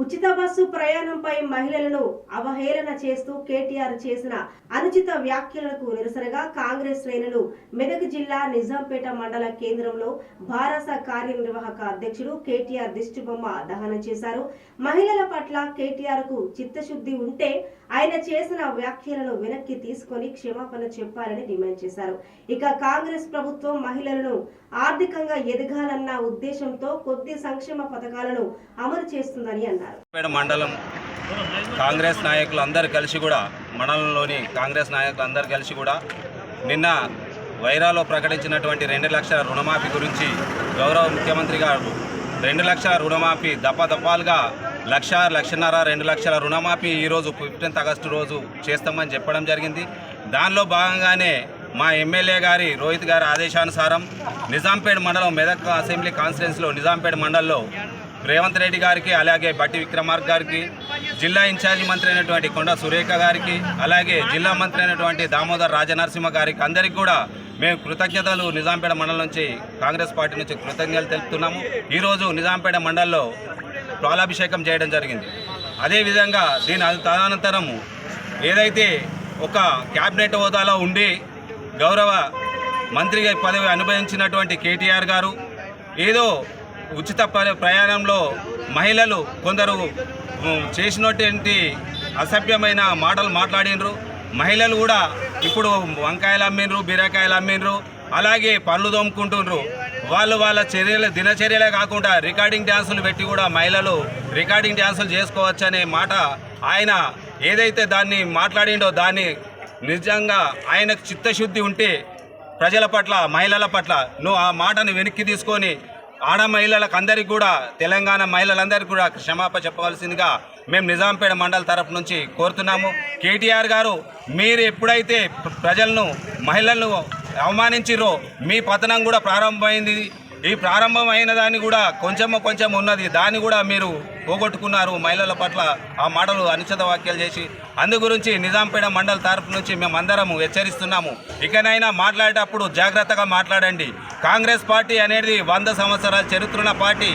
ఉచిత బస్సు ప్రయాణంపై మహిళలను అవహేళన చేస్తూ కేటీఆర్ చేసిన అనుచిత వ్యాఖ్యలకు నిరసనగా కాంగ్రెస్ శ్రేణులు మెదక్ జిల్లా నిజాంపేట మండల కేంద్రంలో భారస కార్యనిర్వాహక అధ్యక్షుడు కేటీఆర్ దిష్టిబొమ్మ దహనం చేశారు. మహిళల పట్ల కేటీఆర్ కు చిత్తశుద్ధి ఉంటే ఆయన చేసిన వ్యాఖ్యలను వెనక్కి తీసుకొని క్షమాపణ చెప్పాలని డిమాండ్ చేశారు. ఇక కాంగ్రెస్ ప్రభుత్వం మహిళలను ఆర్థికంగా ఎదగాలన్న ఉద్దేశంతో కొద్ది సంక్షేమ పథకాలను అమలు చేస్తుందని అన్నారు. మండలం కాంగ్రెస్ నాయకులు అందరూ కలిసి కూడా మండలంలోని కాంగ్రెస్ నాయకులు అందరూ కలిసి కూడా నిన్న వైరాలో ప్రకటించినటువంటి 2 లక్షల రుణమాఫీ గురించి గౌరవ ముఖ్యమంత్రి గారు 2 లక్షల రుణమాఫీ దఫాలుగా 1,00,000, 2 లక్షల రుణమాఫీ ఈరోజు 15 ఆగస్టు రోజు చేస్తామని చెప్పడం జరిగింది. దానిలో భాగంగానే మా ఎమ్మెల్యే గారి రోహిత్ గారి ఆదేశానుసారం నిజాంపేట మండలం మెదక్ అసెంబ్లీ కాన్స్టిట్యున్సీలో నిజాంపేట మండలంలో రేవంత్ రెడ్డి గారికి, అలాగే బట్టి విక్రమార్క గారికి, జిల్లా ఇన్ఛార్జి మంత్రి అయినటువంటి కొండ సురేఖ గారికి, అలాగే జిల్లా మంత్రి అయినటువంటి దామోదర్ రాజనరసింహ గారికి అందరికీ కూడా మేము కృతజ్ఞతలు నిజాంపేట మండలం నుంచి కాంగ్రెస్ పార్టీ నుంచి కృతజ్ఞతలు తెలుపుతున్నాము. ఈరోజు నిజాంపేట మండలంలో పాలాభిషేకం చేయడం జరిగింది. అదేవిధంగా దీని తదనంతరం ఏదైతే ఒక క్యాబినెట్ హోదాలో ఉండి గౌరవ మంత్రిగా పదవి అనుభవించినటువంటి కేటీఆర్ గారు ఏదో ఉచిత ప్రయాణంలో మహిళలు కొందరు చేసినటువంటి అసభ్యమైన మాటలు మాట్లాడినరు. మహిళలు కూడా ఇప్పుడు వంకాయలు అమ్మినరు, బీరకాయలు అమ్మినరు, అలాగే పనులు తోముకుంటున్నారు. వాళ్ళ దినచర్యలే కాకుండా రికార్డింగ్ డ్యాన్సులు పెట్టి కూడా మహిళలు రికార్డింగ్ డ్యాన్సులు చేసుకోవచ్చనే మాట ఆయన ఏదైతే దాన్ని మాట్లాడిండో దాన్ని నిజంగా ఆయనకు చిత్తశుద్ధి ఉంటే ప్రజల పట్ల, మహిళల పట్ల నువ్వు ఆ మాటను వెనక్కి తీసుకొని ఆడ మహిళలకు అందరికీ కూడా, తెలంగాణ మహిళలందరికీ కూడా క్షమాపణ చెప్పవలసిందిగా మేము నిజాంపేట మండల తరఫు నుంచి కోరుతున్నాము. కేటీఆర్ గారు, మీరు ఎప్పుడైతే ప్రజలను, మహిళలను అవమానించిరో మీ పతనం కూడా ప్రారంభమైంది. ఈ ప్రారంభమైన దాన్ని కూడా కొంచెం ఉన్నది, దాన్ని కూడా మీరు పోగొట్టుకున్నారు మహిళల పట్ల ఆ మాటలు అనుచిత వ్యాఖ్యలు చేసి. అందు గురించి నిజాంపేట మండల తరఫు నుంచి మేమందరము హెచ్చరిస్తున్నాము. ఇకనైనా మాట్లాడేటప్పుడు జాగ్రత్తగా మాట్లాడండి. కాంగ్రెస్ పార్టీ అనేది 100 సంవత్సరాల చరిత్ర ఉన్న పార్టీ.